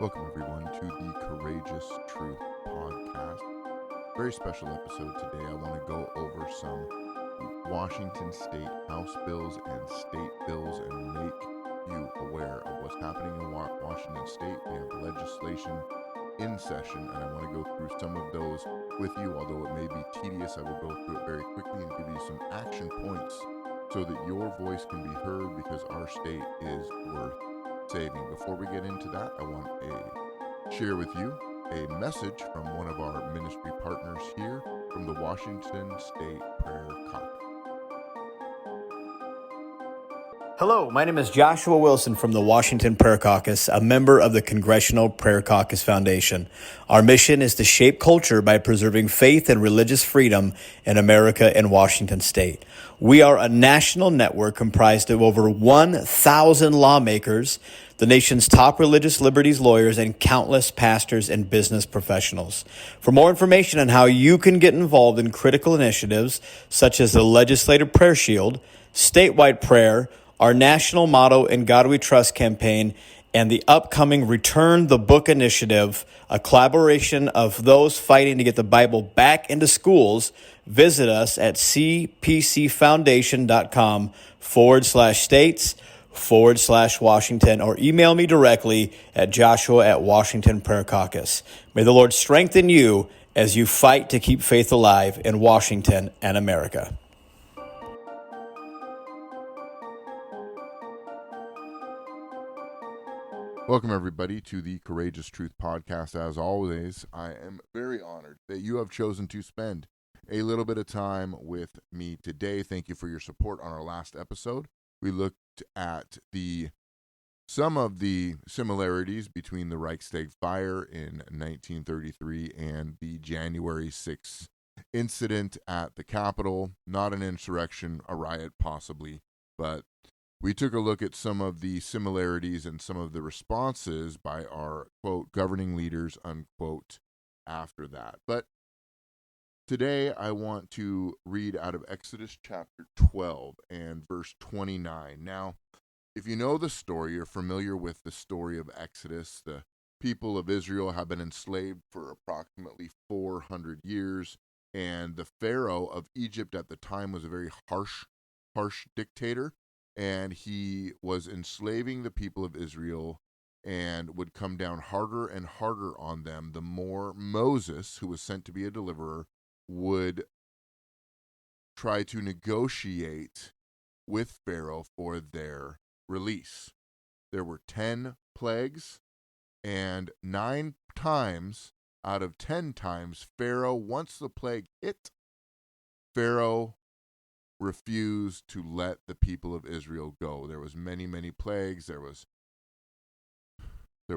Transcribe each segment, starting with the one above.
Welcome, everyone, to the Courageous Truth podcast. Very special episode today. I want to go over some Washington State House bills and state bills and make you aware of what's happening in Washington State. We have legislation in session, and I want to go through some of those with you. Although it may be tedious, I will go through it very quickly and give you some action points so that your voice can be heard, because our state is worth saving. Before we get into that, I want to share with you a message from one of our ministry partners here from the Washington State Prayer Caucus. Hello, my name is Joshua Wilson from the Washington Prayer Caucus, a member of the Congressional Prayer Caucus Foundation. Our mission is to shape culture by preserving faith and religious freedom in America and Washington State. We are a national network comprised of over 1,000 lawmakers, the nation's top religious liberties lawyers, and countless pastors and business professionals. For more information on how you can get involved in critical initiatives such as the Legislative Prayer Shield, statewide prayer, our national motto, In God We Trust campaign, and the upcoming Return the Book initiative, a collaboration of those fighting to get the Bible back into schools, visit us at cpcfoundation.com/states/Washington, or email me directly at Joshua@Washington Prayer Caucus. May the Lord strengthen you as you fight to keep faith alive in Washington and America. Welcome, everybody, to the Courageous Truth podcast. As always, I am very honored that you have chosen to spend a little bit of time with me today. Thank you for your support on our last episode. We looked at some of the similarities between the Reichstag fire in 1933 and the January 6th incident at the Capitol. Not an insurrection, a riot possibly, but we took a look at some of the similarities and some of the responses by our, quote, governing leaders, unquote, after that. But today I want to read out of Exodus chapter 12 and verse 29. Now, if you know the story, you're familiar with the story of Exodus. The people of Israel have been enslaved for approximately 400 years, and the Pharaoh of Egypt at the time was a very harsh dictator. And he was enslaving the people of Israel and would come down harder and harder on them the more Moses, who was sent to be a deliverer, would try to negotiate with Pharaoh for their release. There were 10 plagues, and 9 times out of 10 times, Pharaoh, once the plague hit, Pharaoh refused to let the people of Israel go. There was many plagues. There was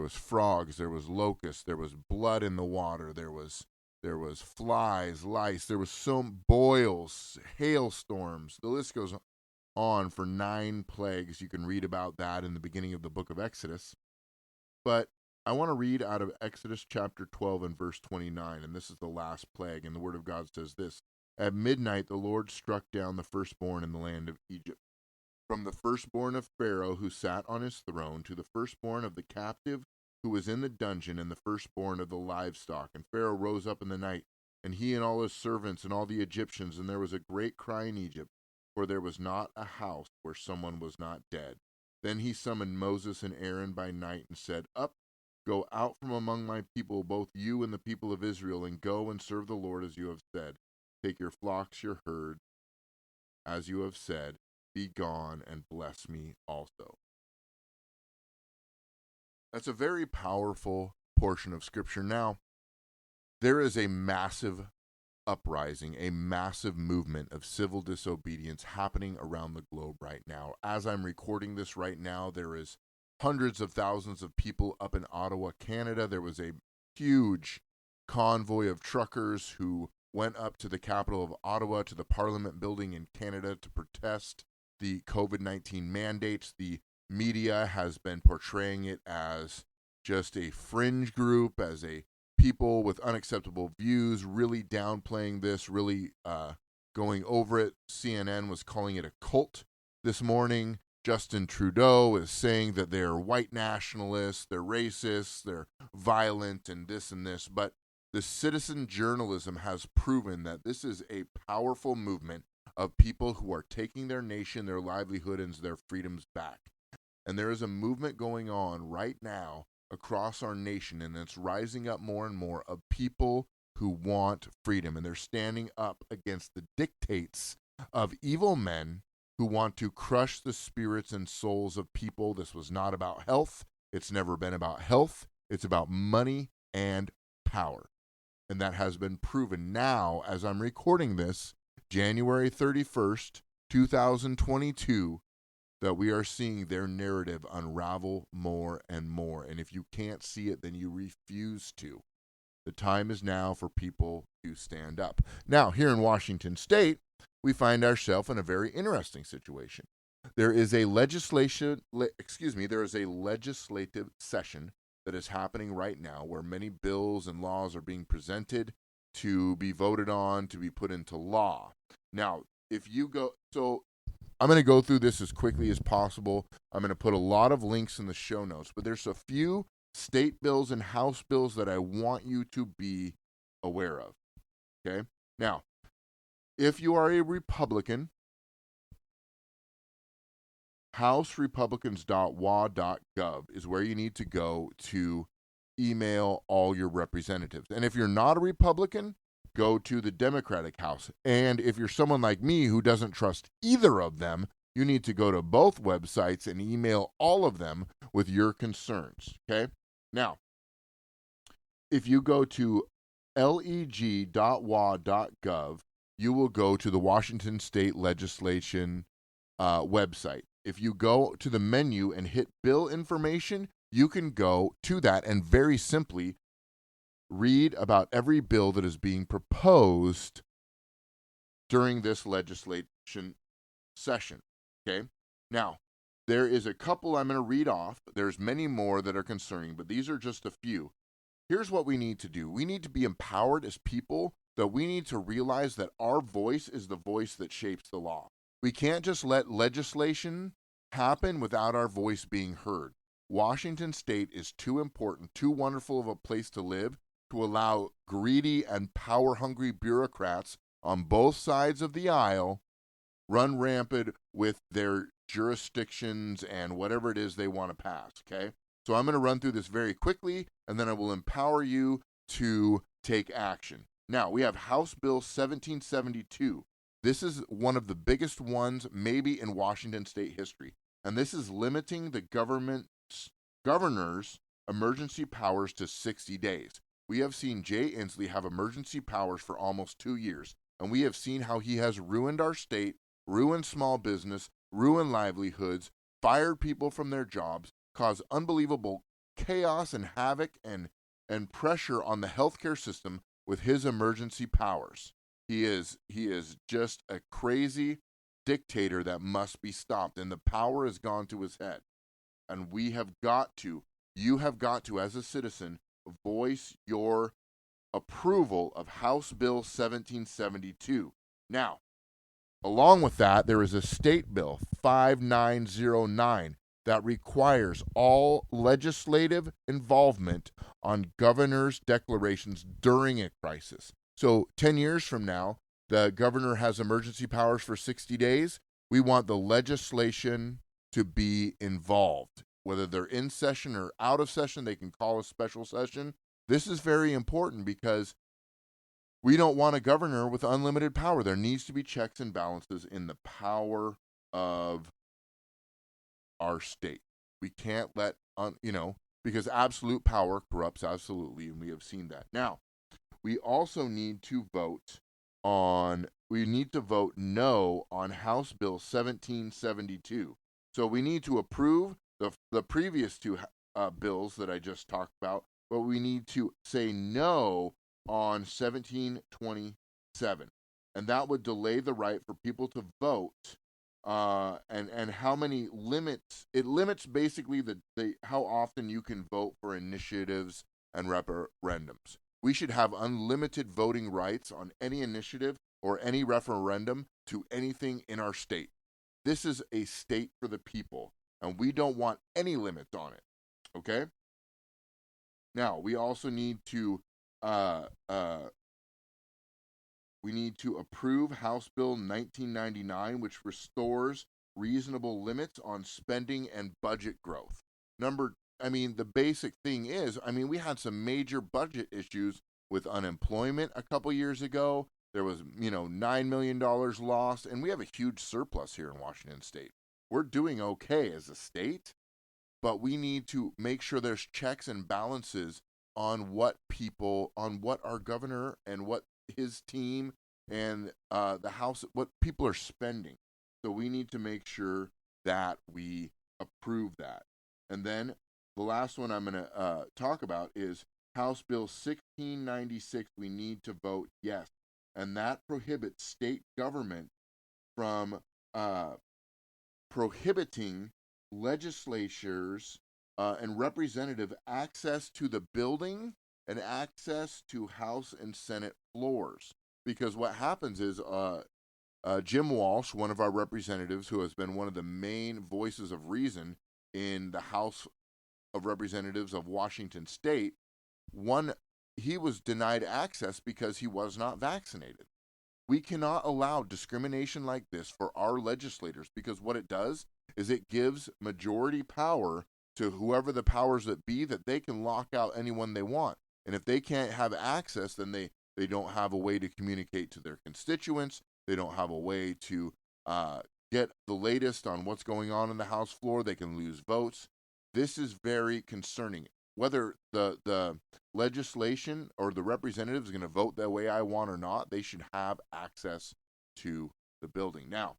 frogs, there was locusts, there was blood in the water, there was flies, lice, there was some boils, hailstorms. The list goes on for 9 plagues. You can read about that in the beginning of the book of Exodus. But I want to read out of Exodus chapter 12 and verse 29, and this is the last plague, and the word of God says this: At midnight the Lord struck down the firstborn in the land of Egypt, from the firstborn of Pharaoh who sat on his throne, to the firstborn of the captive who was in the dungeon, and the firstborn of the livestock. And Pharaoh rose up in the night, and he and all his servants and all the Egyptians, and there was a great cry in Egypt, for there was not a house where someone was not dead. Then he summoned Moses and Aaron by night and said, Up, go out from among my people, both you and the people of Israel, and go and serve the Lord as you have said. Take your flocks, your herd, as you have said, be gone and bless me also. That's a very powerful portion of Scripture. Now, there is a massive uprising, a massive movement of civil disobedience happening around the globe right now. As I'm recording this right now, there is hundreds of thousands of people up in Ottawa, Canada. There was a huge convoy of truckers who went up to the capital of Ottawa, to the Parliament building in Canada, to protest the COVID-19 mandates. The media has been portraying it as just a fringe group, as a people with unacceptable views, really downplaying this, really going over it. CNN was calling it a cult this morning. Justin Trudeau is saying that they're white nationalists, they're racists, they're violent, and this and this. But the citizen journalism has proven that this is a powerful movement of people who are taking their nation, their livelihood, and their freedoms back. And there is a movement going on right now across our nation, and it's rising up more and more, of people who want freedom. And they're standing up against the dictates of evil men who want to crush the spirits and souls of people. This was not about health. It's never been about health. It's about money and power. And that has been proven now, as I'm recording this, January 31st, 2022, that we are seeing their narrative unravel more and more. And if you can't see it, then you refuse to. The time is now for people to stand up. Now, here in Washington State, we find ourselves in a very interesting situation. There is a legislative session that is happening right now where many bills and laws are being presented to be voted on, to be put into law. Now, I'm going to go through this as quickly as possible. I'm going to put a lot of links in the show notes, but there's a few state bills and House bills that I want you to be aware of. Okay? Now, if you are a Republican, houserepublicans.wa.gov is where you need to go to email all your representatives. And if you're not a Republican, go to the Democratic House. And if you're someone like me who doesn't trust either of them, you need to go to both websites and email all of them with your concerns. Okay? Now, if you go to leg.wa.gov, you will go to the Washington State Legislation website. If you go to the menu and hit bill information, you can go to that and very simply read about every bill that is being proposed during this legislation session. Okay? Now, there is a couple I'm going to read off. There's many more that are concerning, but these are just a few. Here's what we need to do. We need to be empowered as people, that we need to realize that our voice is the voice that shapes the law. We can't just let legislation happen without our voice being heard. Washington State is too important, too wonderful of a place to live to allow greedy and power-hungry bureaucrats on both sides of the aisle run rampant with their jurisdictions and whatever it is they want to pass, okay? So I'm going to run through this very quickly, and then I will empower you to take action. Now, we have House Bill 1772. This is one of the biggest ones maybe in Washington State history, and this is limiting the governor's emergency powers to 60 days. We have seen Jay Inslee have emergency powers for almost 2 years, and we have seen how he has ruined our state, ruined small business, ruined livelihoods, fired people from their jobs, caused unbelievable chaos and havoc and pressure on the healthcare system with his emergency powers. He is just a crazy dictator that must be stopped, and the power has gone to his head. And you have got to, as a citizen, voice your approval of House Bill 1772. Now, along with that, there is a state bill, 5909, that requires all legislative involvement on governor's declarations during a crisis. So 10 years from now, the governor has emergency powers for 60 days. We want the legislation to be involved. Whether they're in session or out of session, they can call a special session. This is very important because we don't want a governor with unlimited power. There needs to be checks and balances in the power of our state. We can't let, because absolute power corrupts absolutely, and we have seen that. Now, we also need to vote no on House Bill 1772. So we need to approve the previous two bills that I just talked about, but we need to say no on 1727. And that would delay the right for people to vote. And how many limits, it limits basically how often you can vote for initiatives and referendums. We should have unlimited voting rights on any initiative or any referendum to anything in our state. This is a state for the people, and we don't want any limits on it. Okay? Now, we also need to approve House Bill 1999, which restores reasonable limits on spending and budget growth. The basic thing is, we had some major budget issues with unemployment a couple years ago. There was, $9 million lost, and we have a huge surplus here in Washington State. We're doing okay as a state, but we need to make sure there's checks and balances on what our governor and what his team and the House, what people are spending. So we need to make sure that we approve that. And then the last one I'm going to talk about is House Bill 1696. We need to vote yes. And that prohibits state government from prohibiting legislatures and representative access to the building and access to House and Senate floors. Because what happens is Jim Walsh, one of our representatives who has been one of the main voices of reason in the House of Representatives of Washington State, he was denied access because he was not vaccinated. We cannot allow discrimination like this for our legislators, because what it does is it gives majority power to whoever the powers that be, that they can lock out anyone they want. And if they can't have access, then they don't have a way to communicate to their constituents. They don't have a way to get the latest on what's going on in the House floor. They can lose votes. This is very concerning. Whether the legislation or the representative is going to vote the way I want or not, they should have access to the building. Now,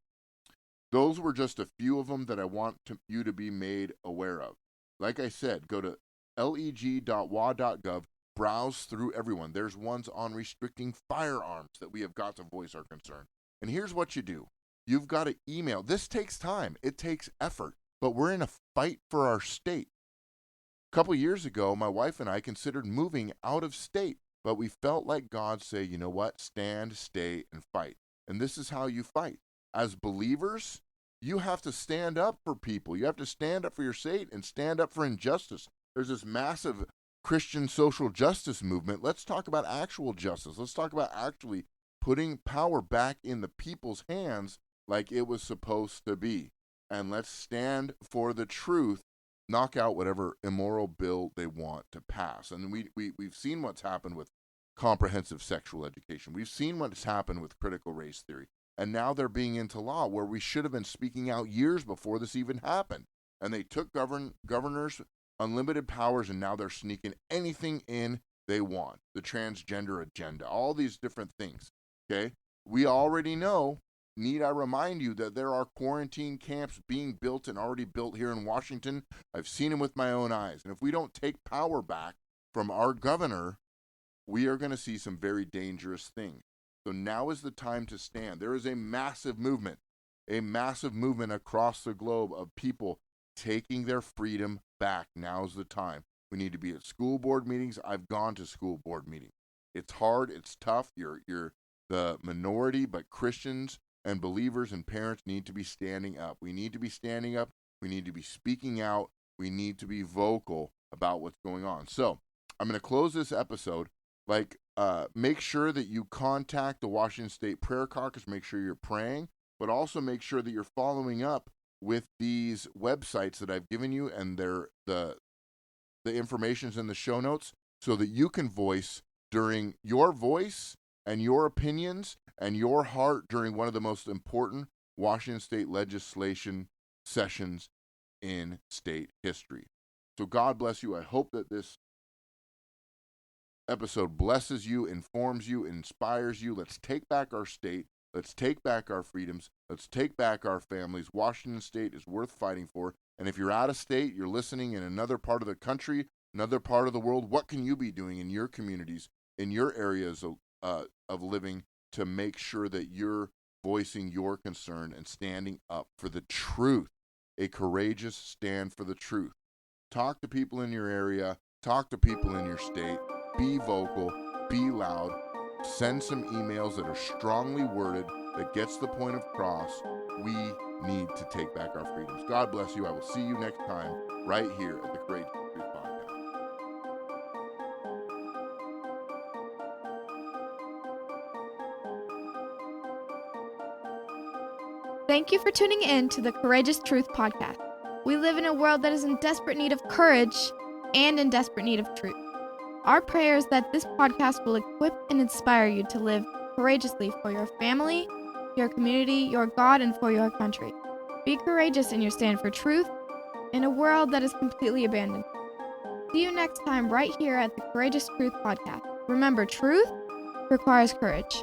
those were just a few of them that I want you to be made aware of. Like I said, go to leg.wa.gov, browse through everyone. There's ones on restricting firearms that we have got to voice our concern. And here's what you do. You've got to email. This takes time. It takes effort. But we're in a fight for our state. A couple years ago, my wife and I considered moving out of state, but we felt like God say, you know what? Stand, stay, and fight. And this is how you fight. As believers, you have to stand up for people. You have to stand up for your state and stand up for injustice. There's this massive Christian social justice movement. Let's talk about actual justice. Let's talk about actually putting power back in the people's hands like it was supposed to be. And let's stand for the truth, knock out whatever immoral bill they want to pass. And we've seen what's happened with comprehensive sexual education. We've seen what's happened with critical race theory. And now they're being into law where we should have been speaking out years before this even happened. And they took governors unlimited powers, and now they're sneaking anything in they want. The transgender agenda, all these different things. Okay? We already know, need I remind you, that there are quarantine camps being built and already built here in Washington. I've seen them with my own eyes. And if we don't take power back from our governor, we are going to see some very dangerous things. So now is the time to stand. There is a massive movement across the globe of people taking their freedom back. Now's the time. We need to be at school board meetings. I've gone to school board meetings. It's hard. It's tough. You're the minority, but Christians and believers and parents need to be standing up. We need to be standing up. We need to be speaking out. We need to be vocal about what's going on. So I'm going to close this episode. Make sure that you contact the Washington State Prayer Caucus. Make sure you're praying, but also make sure that you're following up with these websites that I've given you, and the information's in the show notes, so that you can voice during your voice and your opinions and your heart during one of the most important Washington State legislation sessions in state history. So God bless you. I hope that this episode blesses you, informs you, inspires you. Let's take back our state. Let's take back our freedoms. Let's take back our families. Washington State is worth fighting for. And if you're out of state, you're listening in another part of the country, another part of the world, what can you be doing in your communities, in your areas of living, to make sure that you're voicing your concern and standing up for the truth, a courageous stand for the truth. Talk to people in your area. Talk to people in your state. Be vocal, be loud, send some emails that are strongly worded, that gets the point across. We need to take back our freedoms. God bless you. I will see you next time right here at the Courageous Truth Podcast. Thank you for tuning in to the Courageous Truth Podcast. We live in a world that is in desperate need of courage and in desperate need of truth. Our prayer is that this podcast will equip and inspire you to live courageously for your family, your community, your God, and for your country. Be courageous in your stand for truth in a world that is completely abandoned. See you next time right here at the Courageous Truth Podcast. Remember, truth requires courage.